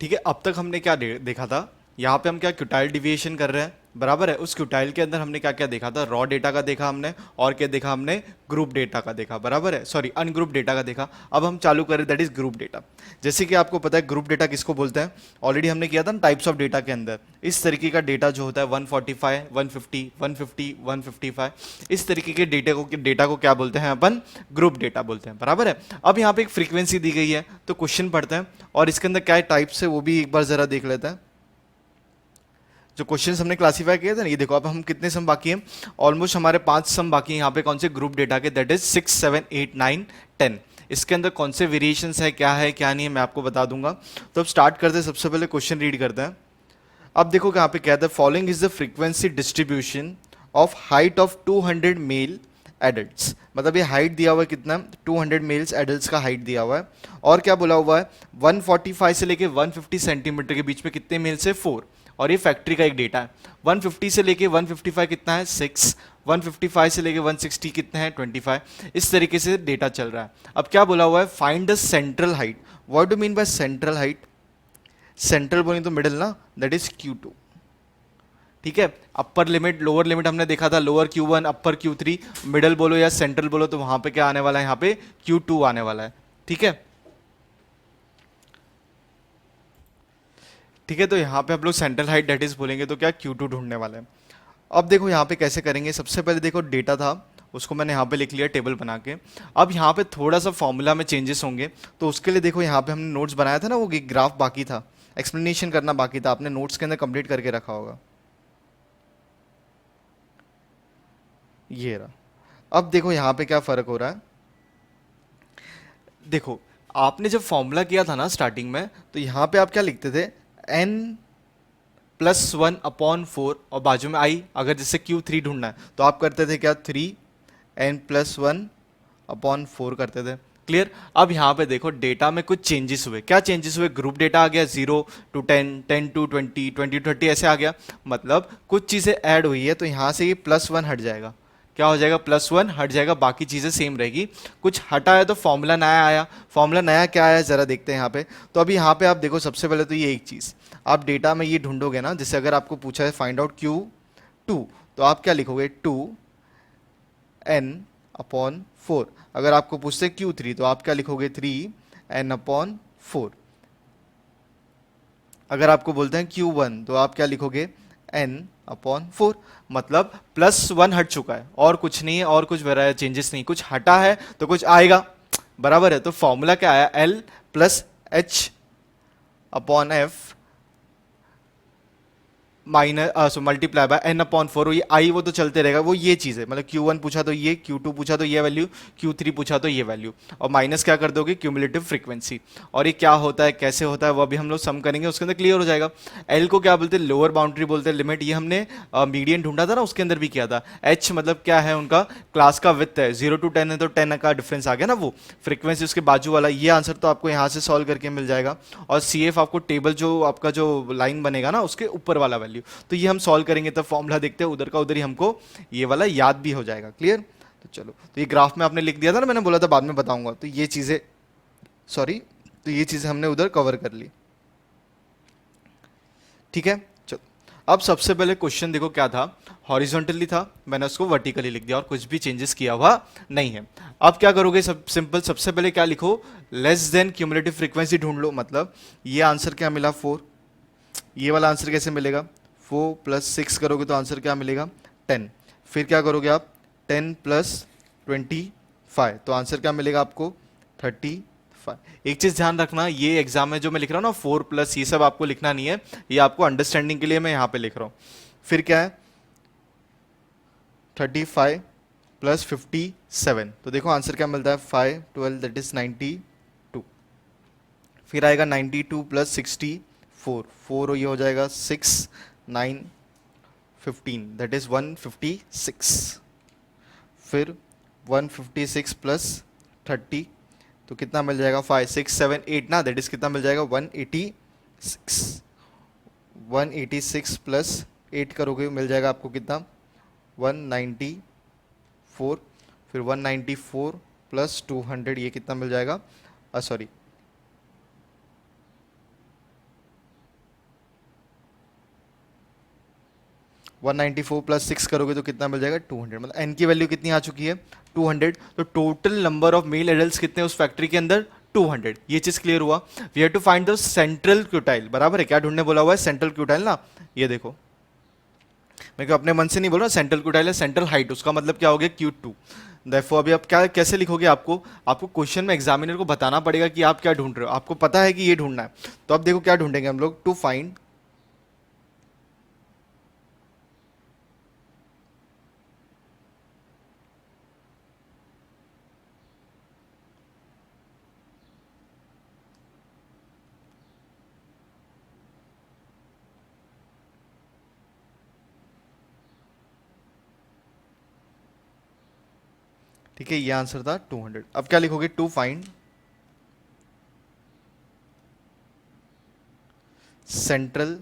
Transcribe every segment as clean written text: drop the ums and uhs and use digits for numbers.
ठीक है, अब तक हमने क्या देखा था, यहाँ पे हम क्या क्यूटाइल डिविएशन कर रहे हैं, बराबर है। उस क्यूटाइल के अंदर हमने क्या क्या देखा था, रॉ डेटा का देखा हमने, और क्या देखा हमने, ग्रुप डेटा का देखा, बराबर है, सॉरी अनग्रुप डेटा का देखा। अब हम चालू करें दैट इज ग्रुप डेटा। जैसे कि आपको पता है ग्रुप डेटा किसको बोलते हैं, ऑलरेडी हमने किया था ना टाइप्स ऑफ डेटा के अंदर। इस तरीके का डेटा जो होता है 145, 150, 150, 155, इस तरीके के डेटा को क्या बोलते हैं अपन, ग्रुप डेटा बोलते हैं, बराबर है। अब यहाँ पे एक फ्रीक्वेंसी दी गई है, तो क्वेश्चन पढ़ते हैं और इसके अंदर क्या टाइप्स है वो भी एक बार जरा देख लेते हैं। जो क्वेश्चन हमने क्लासीफाई किए थे ना, ये देखो, अब हम कितने सम बाकी हैं, ऑलमोस्ट हमारे 5 सम बाकी हैं यहाँ पे, कौन से, ग्रुप डेटा के, दैट इज 6, 7, 8, 9, 10। इसके अंदर कौन से वेरिएशंस है, क्या नहीं है, मैं आपको बता दूंगा। तो अब स्टार्ट करते हैं, सबसे पहले क्वेश्चन रीड करते हैं। अब देखो यहाँ पे क्या है, following is the frequency distribution of height of 200 male adults. मतलब ये हाइट दिया हुआ है कितना, 200 मेल्स एडल्ट्स का हाइट दिया हुआ है, और क्या बोला हुआ है, 145 से लेके 150 सेंटीमीटर के बीच में कितने मेल्स है, 4। और ये फैक्ट्री का एक डेटा है। 150 से लेके 155 कितना है, 6। 155 से लेके 160 कितना है, 25। इस तरीके से डेटा चल रहा है। अब क्या बोला हुआ है, find the central height. What do mean by central height, central बोलेंगे तो मिडिल ना, दैट इज Q2। ठीक है, अपर लिमिट लोअर लिमिट हमने देखा था, लोअर Q1 अपर Q3, मिडल बोलो या सेंट्रल बोलो तो वहां पे क्या आने वाला है, यहाँ पे Q2 आने वाला है। ठीक है, ठीक है, तो यहाँ पे हम लोग सेंट्रल हाइट डेट इज बोलेंगे तो क्या Q2 ढूंढने वाले हैं। अब देखो यहाँ पे कैसे करेंगे, सबसे पहले देखो डेटा था, उसको मैंने यहाँ पे लिख लिया टेबल बना के। अब यहाँ पे थोड़ा सा फॉर्मूला में चेंजेस होंगे, तो उसके लिए देखो यहाँ पे हमने नोट्स बनाया था ना, वो ग्राफ बाकी था, एक्सप्लेनेशन करना बाकी था, आपने नोट्स के अंदर कंप्लीट करके रखा होगा, ये रहा। अब देखो यहाँ पे क्या फर्क हो रहा है, देखो आपने जब फॉर्मूला किया था ना स्टार्टिंग में, तो यहाँ पे आप क्या लिखते थे, n+1/4, और बाजू में आई, अगर जैसे Q3 ढूंढना है तो आप करते थे क्या, 3n+1/4 करते थे। क्लियर। अब यहाँ पे देखो डेटा में कुछ चेंजेस हुए, क्या चेंजेस हुए, ग्रुप डेटा आ गया 0 to 10, 10 to 20, 20 to 30 ऐसे आ गया, मतलब कुछ चीज़ें ऐड हुई है, तो यहाँ से ये +1 हट जाएगा, क्या हो जाएगा, +1 हट जाएगा, बाकी चीज़ें सेम रहेगी। कुछ हटा है तो फॉर्मूला नया आया, फॉर्मूला नया क्या आया ज़रा देखते हैं यहाँ पे। तो अभी यहाँ पे आप देखो, सबसे पहले तो ये एक चीज़, आप डेटा में ये ढूंढोगे ना, जैसे अगर आपको पूछा है फाइंड आउट Q2, तो आप क्या लिखोगे, 2n/4। अगर आपको पूछते हैं Q3 तो आप क्या लिखोगे, 3n/4। अगर आपको बोलते हैं Q1 तो आप क्या लिखोगे, n/4। मतलब +1 हट चुका है, और कुछ नहीं है, और कुछ चेंजेस नहीं, कुछ हटा है तो कुछ आएगा, बराबर है। तो फॉर्मूला क्या आया, L+H/F minus multiply by n/4। ये आई वो तो चलते रहेगा, वो ये चीज़ है, मतलब Q1 पूछा तो ये, Q2 पूछा तो ये वैल्यू, Q3 पूछा तो ये वैल्यू, और माइनस क्या कर दोगे, क्यूमुलेटिव फ्रीक्वेंसी। और ये क्या होता है, कैसे होता है, वो अभी हम लोग सम करेंगे, उसके अंदर क्लियर हो जाएगा। एल को क्या बोलते हैं, लोअर बाउंड्री बोलते हैं, लिमिट, ये हमने मीडियन ढूंढा था ना, उसके अंदर भी किया था। एच मतलब क्या है, उनका क्लास का विथ है, 0 to 10 है तो 10 का डिफरेंस आ गया ना, वो फ्रीक्वेंसी उसके बाजू वाला, ये आंसर तो आपको यहाँ से सॉल्व करके मिल जाएगा। और CF आपको टेबल जो आपका जो लाइन बनेगा ना, उसके ऊपर वाला वैल्यू, तो ये हम सॉल्व करेंगे, तब फॉर्मूला देखते हैं, उधर का उधर ही हमको ये वाला याद भी हो जाएगा। क्लियर। तो चलो, तो ये ग्राफ में आपने लिख दिया था ना, मैंने बोला था बाद में बताऊंगा, तो ये चीज़ें, सॉरी, तो ये चीज़ें हमने उधर कवर कर ली। ठीक है, चलो। अब सबसे पहले क्वेश्चन देखो क्या था, हॉरिजॉन्टली था, मैंने उसको वर्टिकली लिख दिया और कुछ भी चेंजेस किया हुआ नहीं है। अब क्या करोगे, सब सिंपल, सबसे पहले क्या लिखो, लेस देन क्यूमुलेटिव फ्रीक्वेंसी ढूंढ लो। मतलब ये आंसर क्या मिला, 4। ये वाला आंसर कैसे मिलेगा, 4 + 6 करोगे तो आंसर क्या मिलेगा, 10। फिर क्या करोगे आप, 10 + 25, तो आंसर क्या मिलेगा आपको, 35। एक चीज ध्यान रखना, ये एग्जाम में जो मैं लिख रहा हूँ ना, 4+ ये सब आपको लिखना नहीं है, ये आपको अंडरस्टैंडिंग के लिए मैं यहाँ पे लिख रहा हूँ। फिर क्या है, 35 + 57, तो देखो आंसर क्या मिलता है, 5, 12, दैट इज 92। फिर आएगा 92 + 64, 4 ये हो जाएगा 6, 9, 15, दैट इज 156। फिर 156 + 30, तो कितना मिल जाएगा, 5, 6, 7, 8 ना, दैट इज कितना मिल जाएगा, 186। 186 + 8 करोगे मिल जाएगा आपको कितना, 194। फिर 194 + 200, ये कितना मिल जाएगा, सॉरी, 194 प्लस 6 करोगे तो कितना मिल जाएगा 200, मतलब n की वैल्यू कितनी आ चुकी है 200। तो total number of male adults कितने उस फैक्ट्री के अंदर 200। ये चीज क्लियर हुआ। We have to find the central quartile, बराबर है, क्या ढूंढने बोला हुआ है सेंट्रल क्यूटाइल ना। ये देखो मैं क्यों अपने मन से नहीं बोल रहा, सेंट्रल क्यूटाइल है सेंट्रल हाइट, उसका मतलब क्या हो गया Q2। देखो अभी आप क्या कैसे लिखोगे, आपको क्वेश्चन में एग्जामिनर को बताना पड़ेगा कि आप क्या ढूंढ रहे हो, आपको पता है कि ये ढूंढना है। तो अब देखो क्या ढूंढेंगे हम लोग, टू फाइंड ठीक है, ये आंसर था 200। अब क्या लिखोगे, to find central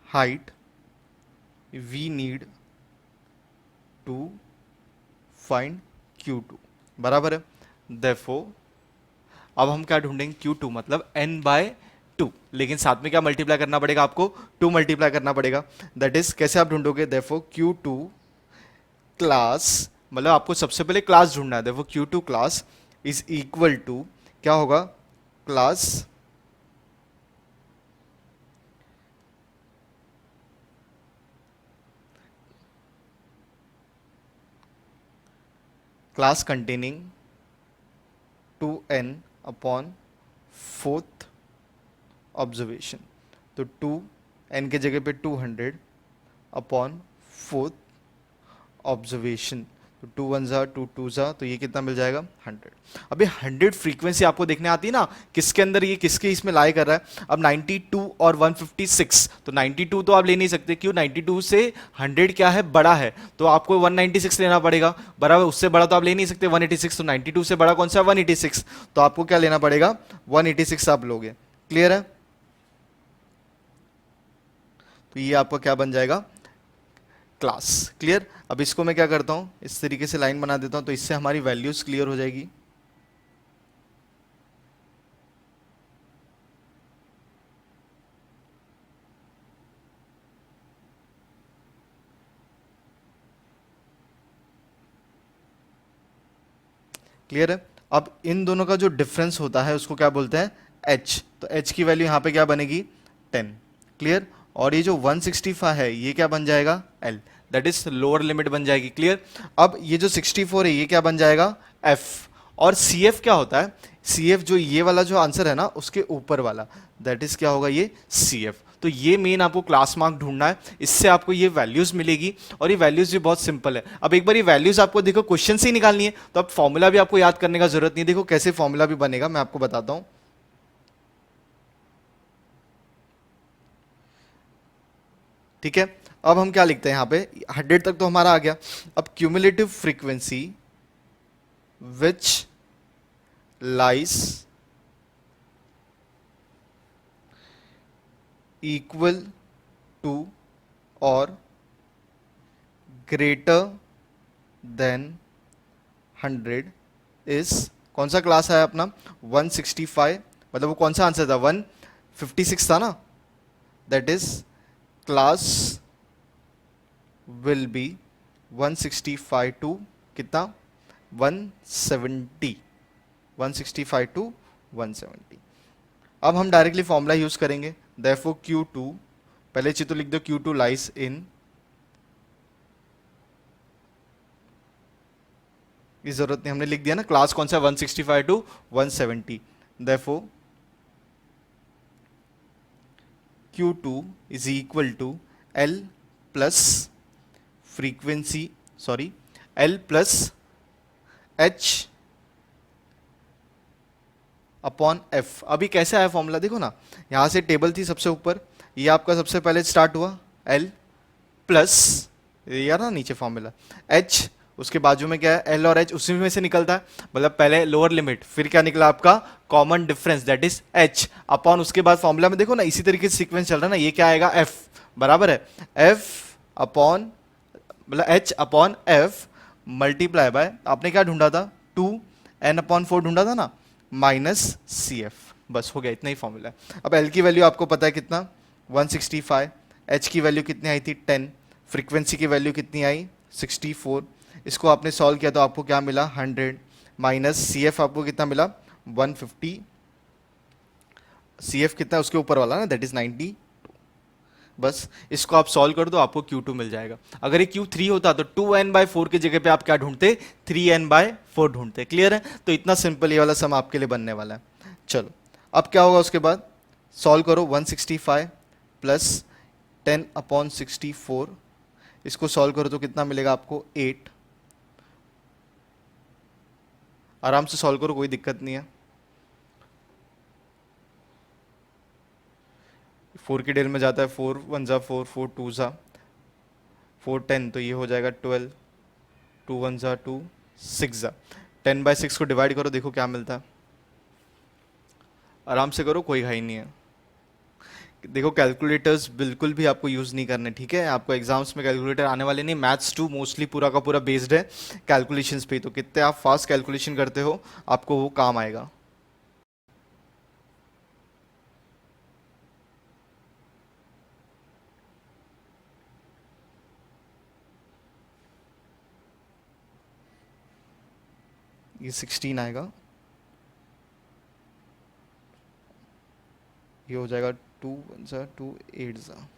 height we need to find Q2, बराबर है। देयरफॉर अब हम क्या ढूंढेंगे Q2 मतलब n/2, लेकिन साथ में क्या मल्टीप्लाई करना पड़ेगा आपको, 2 मल्टीप्लाई करना पड़ेगा। दैट इज कैसे आप ढूंढोगे, देयरफॉर Q2 क्लास, मतलब आपको सबसे पहले क्लास ढूंढना है। देखो Q2 class is equal to क्या होगा, class class containing 2n upon fourth observation. तो 2n के जगह पे 200 अपॉन फोर्थ ऑब्जर्वेशन। तो 2 1 जा 2 2 जा, तो ये कितना मिल जाएगा 100। अभी 100 फ्रीक्वेंसी आपको देखने आती है ना, किसके अंदर ये किसके इसमें लाई कर रहा है। अब 92 और 156, तो 92 तो आप ले नहीं सकते, क्यों, 92 से 100 क्या है, बड़ा है, तो आपको 196 लेना पड़ेगा, बराबर। उससे बड़ा तो आप ले नहीं सकते 186, तो 92 से बड़ा कौन सा है 186, तो आपको क्या लेना पड़ेगा 186 आप लोगे। क्लियर है, तो ये आपका क्या बन जाएगा क्लास। क्लियर। अब इसको मैं क्या करता हूं, इस तरीके से लाइन बना देता हूं, तो इससे हमारी वैल्यूज क्लियर हो जाएगी। क्लियर है। अब इन दोनों का जो डिफरेंस होता है उसको क्या बोलते हैं h, तो h की वैल्यू यहां पे क्या बनेगी 10। क्लियर। और ये जो 165 है ये क्या बन जाएगा l, that is lower limit बन जाएगी। क्लियर। अब ये जो 64 है ये क्या बन जाएगा f, और cf क्या होता है, cf जो ये वाला जो आंसर है ना उसके ऊपर वाला, दैट इज क्या होगा ये cf। तो ये मेन आपको क्लास मार्क ढूंढना है, इससे आपको ये वैल्यूज मिलेगी, और ये वैल्यूज भी बहुत सिंपल है। अब एक बार ये वैल्यूज आपको देखो क्वेश्चन से ही निकालनी है, तो अब फॉर्मूला भी आपको याद करने का जरूरत नहीं है। देखो कैसे फॉर्मूला भी बनेगा मैं आपको बताता हूं। ठीक है, अब हम क्या लिखते हैं यहां पे, 100 तक तो हमारा आ गया। अब cumulative frequency which lies equal to और ग्रेटर देन 100 इज, कौन सा क्लास है अपना 165, मतलब वो कौन सा आंसर था 156 था ना, that is class will be 165 to कितना 170, 165 टू 170। अब हम डायरेक्टली फॉर्मूला यूज करेंगे, देयरफॉर Q2, पहले चीज तो लिख दो Q2 लाइज इन, की जरूरत नहीं, हमने लिख दिया ना क्लास कौन सा 165 to 170। Therefore Q2 is equal to L plus frequency, sorry L plus H upon F। अभी कैसे आया फॉर्मूला देखो ना, यहां से टेबल थी सबसे ऊपर, ये आपका सबसे पहले स्टार्ट हुआ L प्लस, यार ना नीचे फॉर्मूला H, उसके बाजू में क्या है L और H, उसी में से निकलता है, मतलब पहले लोअर लिमिट, फिर क्या निकला आपका common difference that is H upon, उसके बाद फॉर्मूला में देखो ना इसी तरीके से सीक्वेंस चल रहा है ना, ये क्या आएगा F, बराबर है F अपॉन, मतलब H upon F multiply by, आपने क्या ढूंढा था 2n/4 ढूंढा था ना, माइनस CF, बस हो गया, इतना ही फॉर्मूला है। अब L की वैल्यू आपको पता है कितना 165, एच की वैल्यू कितनी आई थी 10, फ्रीक्वेंसी की वैल्यू कितनी आई 64, इसको आपने सॉल्व किया तो आपको क्या मिला 100, माइनस सी एफ आपको कितना मिला 150, सी एफ कितना उसके ऊपर वाला ना दैट इज 90, बस इसको आप सॉल्व कर दो आपको Q2 मिल जाएगा। अगर ये Q3 होता तो 2n/4 की जगह पे आप क्या ढूंढते 3n/4 ढूंढते। क्लियर है? तो इतना सिंपल ये वाला सम आपके लिए बनने वाला है। चलो अब क्या होगा उसके बाद, सॉल्व करो 165 प्लस 10/64, इसको सॉल्व करो तो कितना मिलेगा आपको 8, आराम से सॉल्व करो कोई दिक्कत नहीं है। 4 की डेल में जाता है 4 1 जा 4 4 2 जा 4 10, तो ये हो जाएगा 12, 2 1 जा 2 6 जा 10/6 को डिवाइड करो देखो क्या मिलता है, आराम से करो कोई घाई नहीं है। देखो कैलकुलेटर्स बिल्कुल भी आपको यूज़ नहीं करने, ठीक है? आपको एग्जाम्स में कैलकुलेटर आने वाले नहीं, मैथ्स 2 मोस्टली पूरा का पूरा बेस्ड है कैलकुलेशंस पे, तो कितने आप फास्ट कैलकुलेशन करते हो आपको वो काम आएगा। ये 16 आएगा, ये हो जाएगा 2 1 जा 2 8 जा,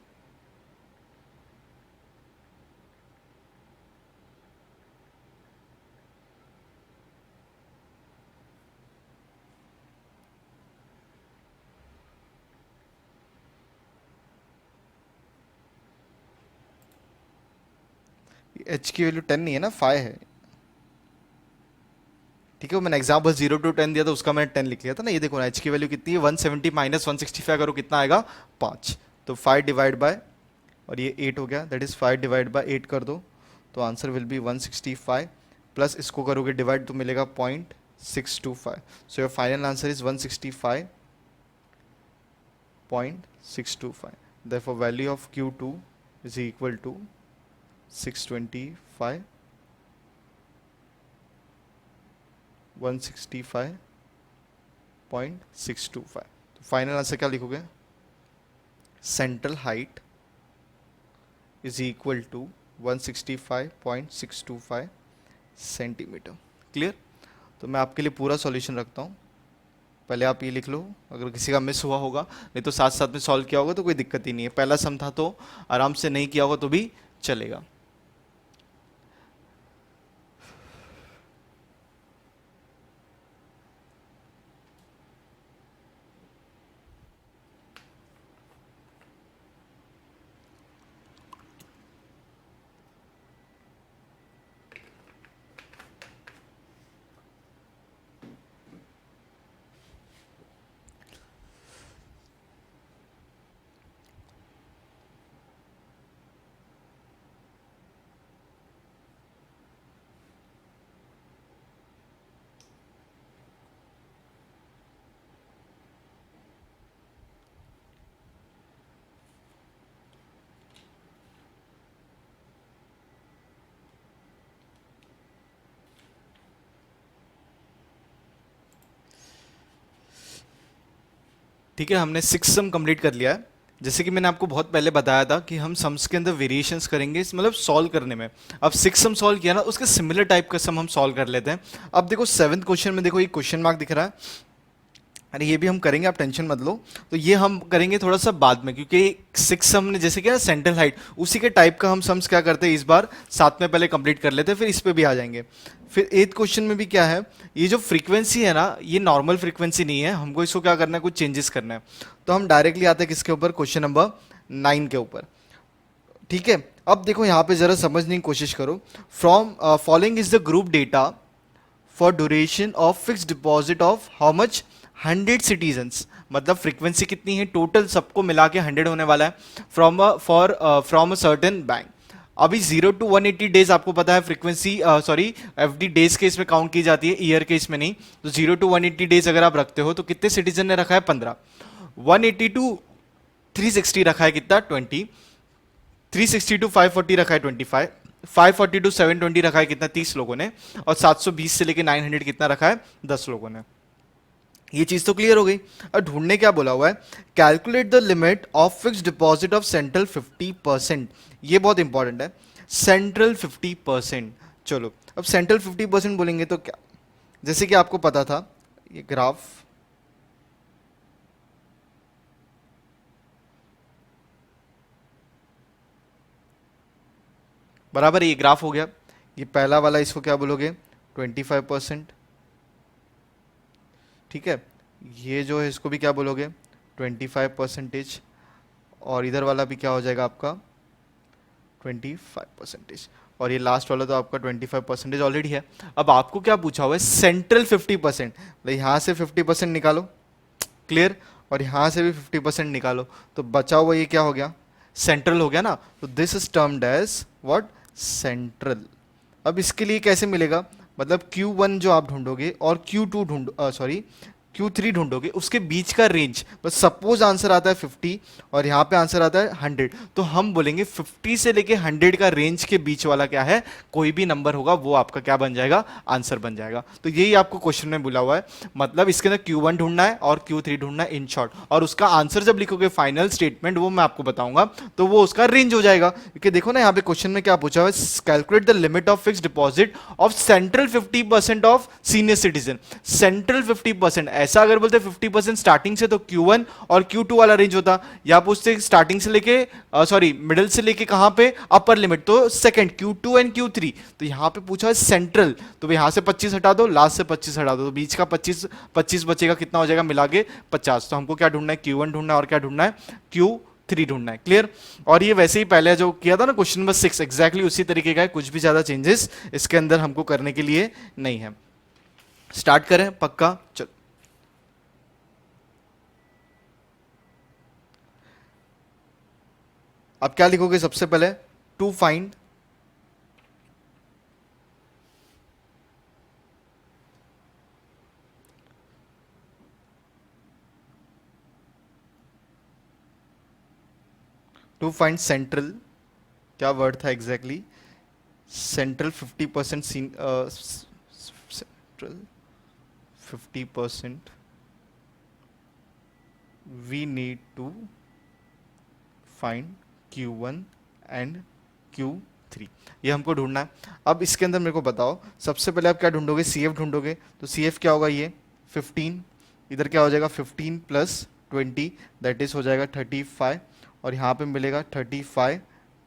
एच की वैल्यू 10 नहीं है ना 5 है, ठीक है? वो मैंने एग्जाम्पल 0 to 10 दिया था उसका मैंने 10 लिख लिया था ना। ये देखो ना एच की वैल्यू कितनी है 170 माइनस 165 करो कितना आएगा 5, तो 5 डिवाइड बाय, और ये 8 हो गया, दैट इज 5 डिवाइड बाय 8 कर दो तो आंसर विल बी 165, प्लस इसको करोगे डिवाइड तो मिलेगा 0.625, so your final answer is 165.625, therefore value of Q2 is equal to 625 165.625। तो फाइनल आंसर क्या लिखोगे, central height is equal to 165.625 centimetre. Clear? तो मैं आपके लिए पूरा सॉल्यूशन रखता हूँ, पहले आप ये लिख लो, अगर किसी का मिस हुआ होगा, नहीं तो साथ साथ में सॉल्व किया होगा तो कोई दिक्कत ही नहीं है। पहला सम था तो आराम से नहीं किया होगा तो भी चलेगा। ठीक है, हमने 6 सम कंप्लीट कर लिया है। जैसे कि मैंने आपको बहुत पहले बताया था कि हम सम्स के अंदर वेरिएशंस करेंगे, मतलब सॉल्व करने में। अब 6 सम सॉल्व किया ना, उसके सिमिलर टाइप का सम हम सॉल्व कर लेते हैं। अब देखो 7th क्वेश्चन में देखो ये क्वेश्चन मार्क दिख रहा है, अरे ये भी हम करेंगे, आप टेंशन मत लो। तो ये हम करेंगे थोड़ा सा बाद में, क्योंकि 6 सम ने जैसे कि ना सेंट्रल हाइट, उसी के टाइप का हम सम्स क्या करते हैं इस बार साथ में पहले कंप्लीट कर लेते हैं, फिर इस पे भी आ जाएंगे। फिर 8th क्वेश्चन में भी क्या है, ये जो फ्रीक्वेंसी है ना, ये नॉर्मल फ्रीक्वेंसी नहीं है, हमको इसको क्या करना है, कुछ चेंजेस करना है। तो हम डायरेक्टली आते हैं किसके ऊपर, क्वेश्चन नंबर 9 के ऊपर। ठीक है, अब देखो यहाँ पे जरा समझने की कोशिश करो। From following is the group data for duration of fix deposit of how much 100 citizens, मतलब फ्रीक्वेंसी कितनी है टोटल, सबको मिला के 100 होने वाला है, फ्रॉम अ सर्टेन बैंक। अभी 0 to 180 डेज आपको पता है फ्रीक्वेंसी, सॉरी एफडी डेज के इसमें काउंट की जाती है, ईयर के इसमें नहीं। तो 0 to 180 डेज अगर आप रखते हो तो कितने सिटीजन ने रखा है 15, 180 to 360 रखा है कितना 20, 360 to 540 रखा है 25, 540 to 720 रखा है कितना 30 लोगों ने, और 720 से लेके 900 कितना रखा है 10 लोगों ने। ये चीज तो क्लियर हो गई। अब ढूंढने क्या बोला हुआ है, calculate the limit of fixed deposit of central 50%। ये बहुत इंपॉर्टेंट है, सेंट्रल 50%। चलो अब सेंट्रल 50% बोलेंगे तो क्या, जैसे कि आपको पता था ये ग्राफ, बराबर है, ये ग्राफ हो गया। ये पहला वाला इसको क्या बोलोगे, 25%। ठीक है, ये जो है इसको भी क्या बोलोगे, 25%। और इधर वाला भी क्या हो जाएगा आपका 25%। और ये लास्ट वाला तो आपका 25% ऑलरेडी है। अब आपको क्या पूछा हुआ है, सेंट्रल 50%, मतलब यहाँ से 50% निकालो, क्लियर, और यहाँ से भी 50% निकालो, तो बचा हुआ ये क्या हो गया, सेंट्रल हो गया ना। तो this is termed as what, central. अब इसके लिए कैसे मिलेगा, मतलब Q1 जो आप ढूंढोगे और Q2 सॉरी Q3 ढूंढोगे, उसके बीच का रेंज, बस सपोज आंसर आता है 50 और यहाँ पे आंसर आता है 100, तो हम बोलेंगे 50 से लेके 100 का रेंज के बीच वाला क्या है, कोई भी नंबर होगा वो आपका क्या बन जाएगा, आंसर बन जाएगा। तो यही आपको क्वेश्चन में बोला हुआ है, मतलब इसके अंदर Q1 ढूंढना है और Q3 ढूंढना है इन शॉर्ट, और उसका आंसर जब लिखोगे फाइनल स्टेटमेंट वो मैं आपको बताऊंगा, तो वो उसका रेंज हो जाएगा। क्योंकि देखो ना यहाँ पे क्वेश्चन में क्या पूछा हुआ है, calculate the limit of fixed deposit of central 50% of senior citizen. Central 50%, ऐसा अगर बोलते 50% स्टार्टिंग से तो Q1 और Q2 वाला रेंज होता, या पूछते स्टार्टिंग से लेके सॉरी मिडिल से लेके कहां पे अपर लिमिट, तो सेकंड Q2 एंड Q3। तो यहां पे पूछा है सेंट्रल, तो यहां से 25 हटा दो, लास्ट से 25 हटा दो, तो बीच का 25 25 बचेगा, कितना हो जाएगा मिला के 50। तो हमको क्या ढूंढना है, Q1 ढूंढना है और क्या ढूंढना है, Q3 ढूंढना है, क्लियर। और ये वैसे ही पहले जो किया था ना क्वेश्चन नंबर 6, एग्जैक्टली उसी तरीके का है, कुछ भी ज्यादा चेंजेस इसके अंदर हमको करने के लिए नहीं है। स्टार्ट करें पक्का, चलो। अब क्या लिखोगे सबसे पहले, टू फाइंड सेंट्रल, क्या वर्ड था exactly, central 50% central 50%, we need to find Q1 and Q3, ये हमको ढूंढना है। अब इसके अंदर मेरे को बताओ, सबसे पहले आप क्या ढूंढोगे, CF ढूंढोगे, तो CF क्या होगा, ये 15, इधर क्या हो जाएगा 15 प्लस 20, दैट इज हो जाएगा 35, और यहाँ पे मिलेगा 35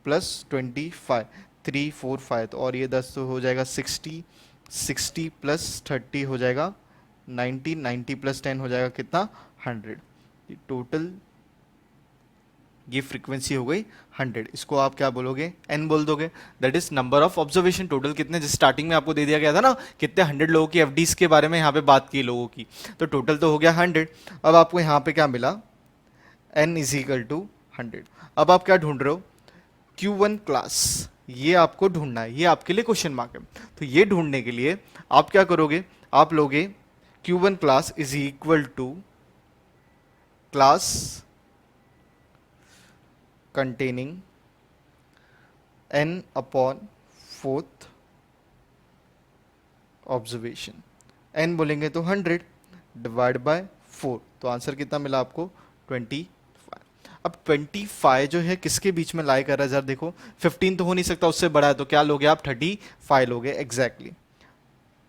प्लस 25, 3 4 5, तो और ये 10 तो हो जाएगा 60, 60 प्लस 30 हो जाएगा 90, 90 प्लस 10 हो जाएगा कितना, 100। टोटल ये फ्रीक्वेंसी हो गई 100, इसको आप क्या बोलोगे, n बोल दोगे, that is number of observation. Total कितने, जिस स्टार्टिंग में आपको दे दिया गया था ना, कितने 100 लोगों की एफडीज के बारे में यहाँ पे बात की लोगों की, तो टोटल तो हो गया 100। अब आपको यहाँ पे क्या मिला, n इज इक्वल टू 100। अब आप क्या ढूंढ रहे हो, Q1 क्लास, ये आपको ढूंढना है, ये आपके लिए क्वेश्चन मार्क है। तो ये ढूंढने के लिए आप क्या करोगे, आप लोगे Q1 class is equal to class containing n upon fourth observation, n बोलेंगे तो 100 डिवाइड बाय 4, तो आंसर कितना मिला आपको 25। अब 25 जो है किसके बीच में लाई कर रहा है, जरा देखो, 15 तो हो नहीं सकता, उससे बड़ा है, तो क्या लोगे आप 35 लोगे एग्जैक्टली।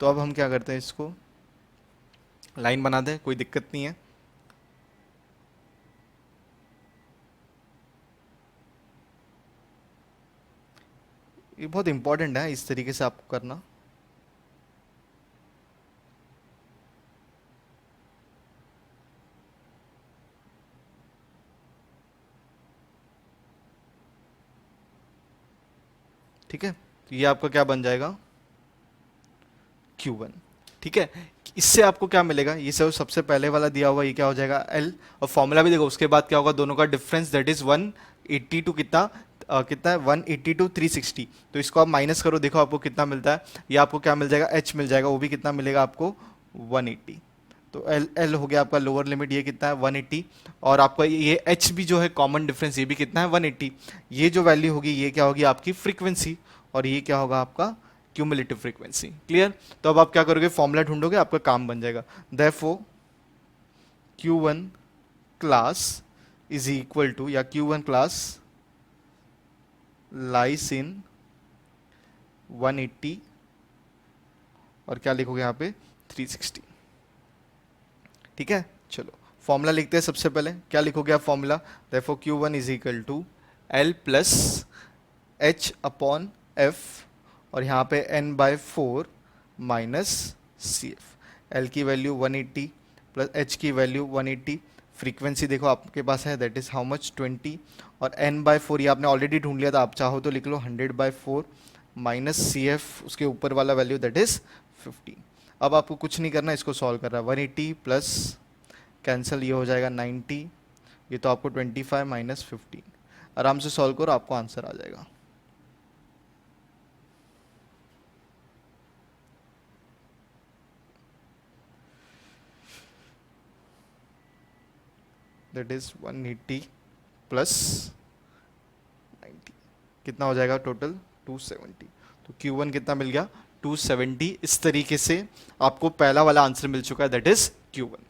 तो अब हम क्या करते हैं, इसको लाइन बना दें, कोई दिक्कत नहीं है। ये बहुत इंपॉर्टेंट है इस तरीके से आपको करना। ठीक है, तो ये आपका क्या बन जाएगा, Q1। ठीक है, इससे आपको क्या मिलेगा, ये सब सबसे पहले वाला दिया हुआ, ये क्या हो जाएगा L, और फॉर्मूला भी देखो, उसके बाद क्या होगा, दोनों का डिफरेंस दैट इज 180 टू कितना कितना है 180 टू 360, तो इसको आप माइनस करो, देखो आपको कितना मिलता है, ये आपको क्या मिल जाएगा, H मिल जाएगा, वो भी कितना मिलेगा आपको 180। तो L हो गया आपका लोअर लिमिट, ये कितना है 180, और आपका ये H भी जो है कॉमन डिफरेंस, ये भी कितना है 180। ये जो वैल्यू होगी ये क्या होगी आपकी फ्रीक्वेंसी, और ये क्या होगा आपका क्यूमुलेटिव फ्रीक्वेंसी, क्लियर। तो अब आप क्या करोगे, फॉर्मूला ढूंढोगे, आपका काम बन जाएगा। Therefore Q1 class is equal to, या Q1 क्लास लाइस इन 180, और क्या लिखोगे यहाँ पे 360। ठीक है, चलो फॉर्मूला लिखते हैं। सबसे पहले क्या लिखोगे आप formula, therefore Q1 is equal to L plus H upon F, और यहाँ पे N/4 माइनस CF। L की वैल्यू 180 प्लस H की वैल्यू 180, फ्रीक्वेंसी देखो आपके पास है दैट इज हाउ मच 20, और N/4 ये आपने ऑलरेडी ढूंढ लिया था, आप चाहो तो लिख लो 100/4 माइनस CF उसके ऊपर वाला वैल्यू दैट इज 15। अब आपको कुछ नहीं करना, इसको सॉल्व कर रहा है। 180 प्लस कैंसिल, ये हो जाएगा 90, ये तो आपको 25 माइनस 15, आराम से सॉल्व करो आपको आंसर आ जाएगा। दैट इज 180 प्लस 90, कितना हो जाएगा टोटल 270। तो Q1 कितना मिल गया 270। इस तरीके से आपको पहला वाला आंसर मिल चुका है दैट इज Q1।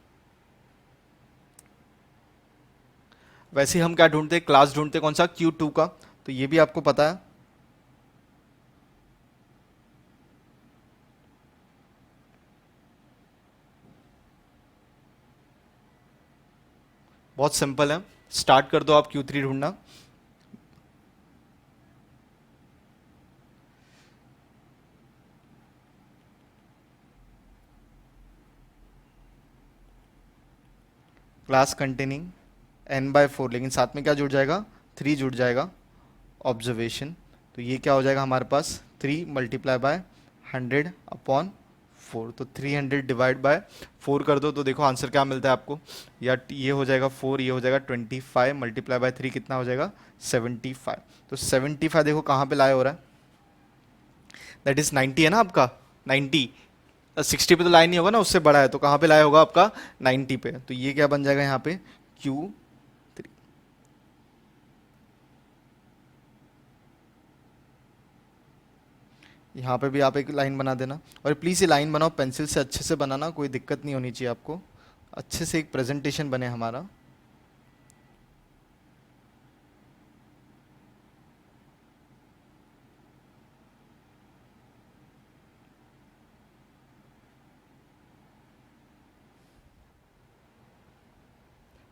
वैसे हम क्या ढूंढते हैं, क्लास ढूंढते कौन सा, Q2 का, तो ये भी आपको पता है। बहुत सिंपल है, स्टार्ट कर दो आप Q3 ढूंढना। क्लास कंटेनिंग N/4, लेकिन साथ में क्या जुड़ जाएगा 3 जुड़ जाएगा, ऑब्जर्वेशन। तो ये क्या हो जाएगा हमारे पास 3 मल्टीप्लाई बाय 100 अपॉन 4, तो 300 डिवाइड बाय 4 कर दो तो देखो आंसर क्या मिलता है आपको, या ये हो जाएगा 4, ये हो जाएगा 25 मल्टीप्लाई बाय 3 कितना हो जाएगा 75। तो 75 देखो कहाँ पे लाया हो रहा है, दैट इज 90 है ना आपका, 90। 60 पे तो लाइन नहीं होगा ना, उससे बड़ा है, तो कहाँ पे लाया होगा आपका 90 पे। तो ये क्या बन जाएगा यहाँ पे Q3। यहाँ पे भी आप एक लाइन बना देना, और प्लीज़ ये लाइन बनाओ पेंसिल से, अच्छे से बनाना, कोई दिक्कत नहीं होनी चाहिए आपको, अच्छे से एक प्रेजेंटेशन बने हमारा।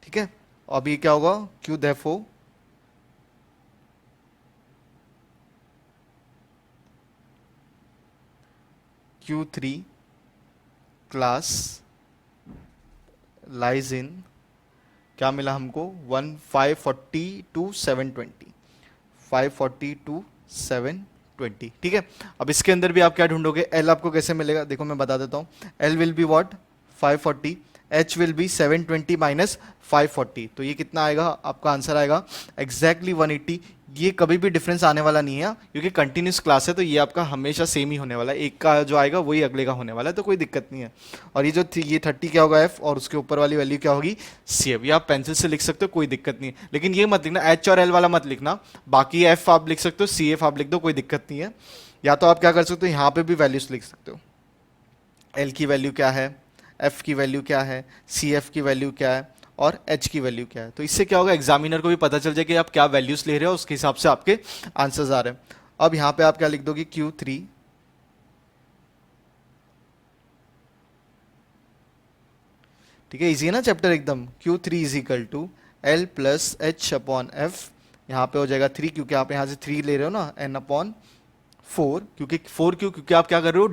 ठीक है, अब ये क्या होगा Q therefore Q3 class lies in, क्या मिला हमको 540 टू 720, 540 टू 720। ठीक है, अब इसके अंदर भी आप क्या ढूंढोगे, L आपको कैसे मिलेगा, देखो मैं बता देता हूँ। L will be what 540, H will be 720 minus 540, तो ये कितना आएगा आपका आंसर आएगा एग्जैक्टली 180। ये कभी भी डिफरेंस आने वाला नहीं है क्योंकि कंटिन्यूस क्लास है, तो ये आपका हमेशा सेम ही होने वाला है, एक का जो आएगा वही अगले का होने वाला है, तो कोई दिक्कत नहीं है। और ये जो ये 30 क्या होगा F, और उसके ऊपर वाली वैल्यू क्या होगी CF, ये आप पेंसिल से लिख सकते हो, कोई दिक्कत नहीं है। लेकिन ये मत लिखना H और L वाला मत लिखना, बाकी F आप लिख सकते हो, CF आप लिख दो, कोई दिक्कत नहीं है। या तो आप क्या कर सकते हो, यहाँ पे भी वैल्यूज लिख सकते हो, L की वैल्यू क्या है, F की वैल्यू क्या है, CF की वैल्यू क्या है, और H की वैल्यू क्या है। तो इससे क्या होगा, एग्जामिनर को भी पता चल जाए कि आप क्या वैल्यूज ले रहे हो, उसके हिसाब से आपके आंसर्स आ रहे हैं। अब यहाँ पे आप क्या लिख दोगे Q3 ठीक है, इजी है ना चैप्टर एकदम। Q3 is equal to L plus H upon F, यहाँ पे हो जाएगा 3 क्योंकि आप यहाँ से 3 ले रहे हो ना, N अपॉन 4, क्योंकि 4 क्यों, क्योंकि आप क्या कर रहे हो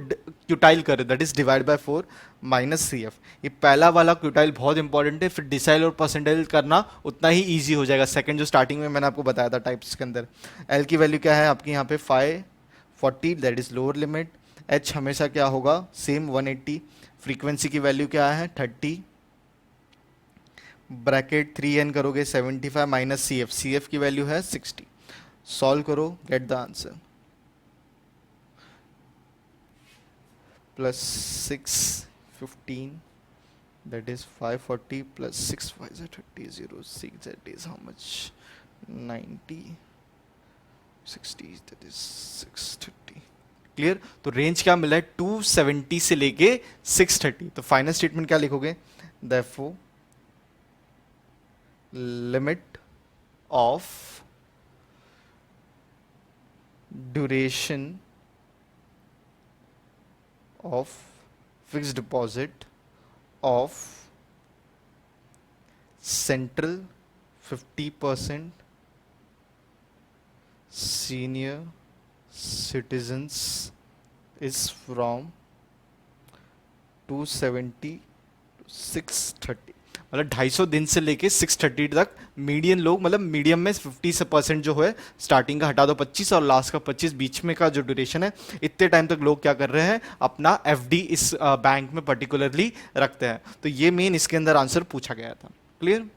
क्यूटाइल कर रहे हो, that is divide by 4 minus CF। ये पहला वाला क्यूटाइल बहुत इंपॉर्टेंट है, फिर डिसाइल और परसेंटाइल करना उतना ही ईजी हो जाएगा। सेकंड जो स्टार्टिंग में मैंने आपको बताया था टाइप्स के अंदर, L की वैल्यू क्या है आपकी यहाँ पे 540, that is lower limit. H हमेशा क्या होगा सेम 180, फ्रीक्वेंसी की वैल्यू क्या है 30, ब्रैकेट 3n करोगे 75 माइनस CF, CF की वैल्यू है 60। सॉल्व करो, get the answer, plus 615, that is 540 plus 6 5 is 30 0 6, that is how much 90 60, that is 630। Clear, तो रेंज क्या मिला है 270 से लेके 630। तो फाइनल स्टेटमेंट क्या लिखोगे, therefore limit of duration of fixed deposit of central 50% senior citizens is from 270 to 630, मतलब 250 दिन से लेके 630 तक मीडियन लोग, मतलब मीडियम में 50% जो है स्टार्टिंग का हटा दो 25 और लास्ट का 25, बीच में का जो ड्यूरेशन है इतने टाइम तक लोग क्या कर रहे हैं, अपना एफडी इस बैंक में पर्टिकुलरली रखते हैं। तो ये मेन इसके अंदर आंसर पूछा गया था। क्लियर?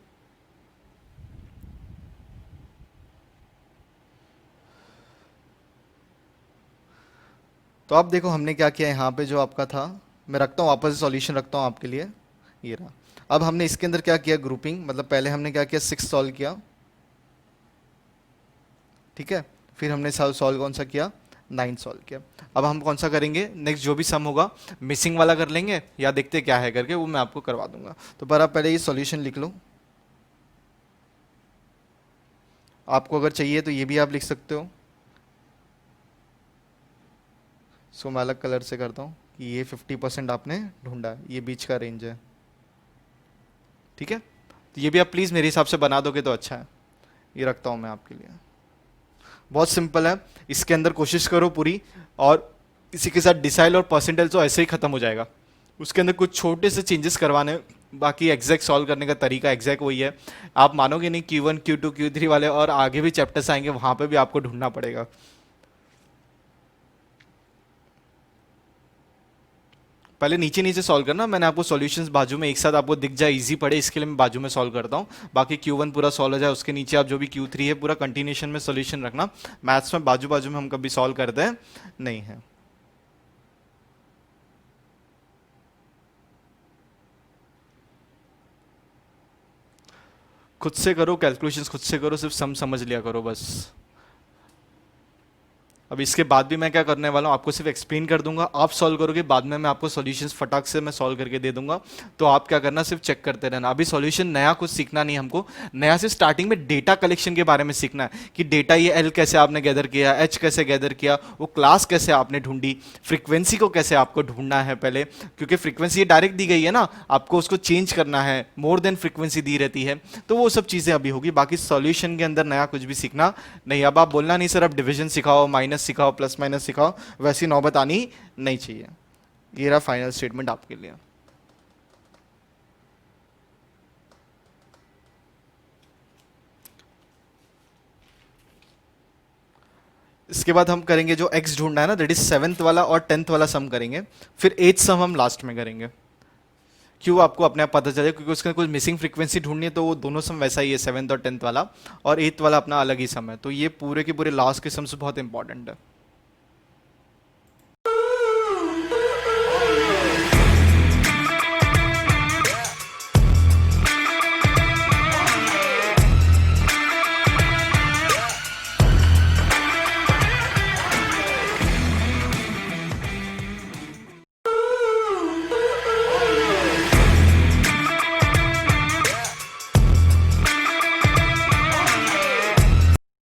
तो आप देखो हमने क्या किया यहाँ पे, जो आपका था, मैं रखता हूँ वापस सॉल्यूशन रखता हूँ आपके लिए, ये रहा। अब हमने इसके अंदर क्या किया, ग्रुपिंग, मतलब पहले हमने क्या किया 6 सॉल्व किया, ठीक है, फिर हमने सॉल्व कौन सा किया, 9 सॉल्व किया। अब हम कौन सा करेंगे, नेक्स्ट जो भी सम होगा मिसिंग वाला कर लेंगे या देखते क्या है करके, वो मैं आपको करवा दूंगा। तो पर आप पहले ये सॉल्यूशन लिख लो, आपको अगर चाहिए तो ये भी आप लिख सकते हो। सो मैं अलग कलर से करता हूँ कि ये 50% आपने ढूंढा, ये बीच का रेंज है, ठीक है। तो ये भी आप प्लीज़ मेरे हिसाब से बना दोगे तो अच्छा है। ये रखता हूँ मैं आपके लिए, बहुत सिंपल है। इसके अंदर कोशिश करो पूरी, और इसी के साथ डिसाइल और परसेंटाइल तो ऐसे ही खत्म हो जाएगा। उसके अंदर कुछ छोटे से चेंजेस करवाने, बाकी एग्जैक्ट सॉल्व करने का तरीका एग्जैक्ट वही है। आप मानोगे नहीं, Q1 Q2 Q3 वाले और आगे भी चैप्टर्स आएंगे, वहाँ पे भी आपको ढूंढना पड़ेगा। पहले नीचे नीचे सॉल्व करना, मैंने आपको सॉल्यूशंस बाजू में एक साथ आपको दिख जाए, इजी पड़े, इसके लिए मैं बाजू में सॉल्व करता हूँ। बाकी Q1 पूरा सॉल्व हो जाए, उसके नीचे आप जो भी Q3 है पूरा कंटिन्यूशन में सॉल्यूशन रखना। मैथ्स में बाजू बाजू में हम कभी सॉल्व करते हैं नहीं है। खुद से करो कैलकुलेशंस, खुद से करो, सिर्फ सम समझ लिया करो बस। अब इसके बाद भी मैं क्या करने वाला हूँ, आपको सिर्फ एक्सप्लेन कर दूंगा, आप सॉल्व करोगे, बाद में मैं आपको सॉल्यूशंस फटाक से मैं सॉल्व करके दे दूंगा। तो आप क्या करना, सिर्फ चेक करते रहना। अभी सॉल्यूशन नया कुछ सीखना नहीं हमको, नया से स्टार्टिंग में डेटा कलेक्शन के बारे में सीखना है कि डेटा ये एल कैसे आपने गैदर किया, एच कैसे गैदर किया, वो क्लास कैसे आपने ढूंढी, फ्रीक्वेंसी को कैसे आपको ढूंढना है पहले, क्योंकि फ्रीक्वेंसी ये डायरेक्ट दी गई है ना, आपको उसको चेंज करना है, मोर देन फ्रीक्वेंसी दी रहती है, तो वो सब चीज़ें अभी होगी। बाकी सॉल्यूशन के अंदर नया कुछ भी सीखना नहीं। अब आप बोलना नहीं सर अब डिवीजन सिखाओ, माइनस सिखाओ, प्लस माइनस सिखाओ, वैसी नौबत आनी नहीं चाहिए। ये रहा फाइनल स्टेटमेंट आपके लिए। इसके बाद हम करेंगे जो x ढूंढना है ना, दैट इज 7th वाला और 10th वाला सम करेंगे, फिर 8th सम हम लास्ट में करेंगे। क्यों, आपको अपने आप पता चले, क्योंकि उसका कुछ मिसिंग फ्रीक्वेंसी ढूंढनी है, तो वो दोनों सम वैसा ही है, 7th और 10th वाला, और 8th वाला अपना अलग ही सम है। तो ये पूरे के पूरे लास्ट के सम से बहुत इंपॉर्टेंट है।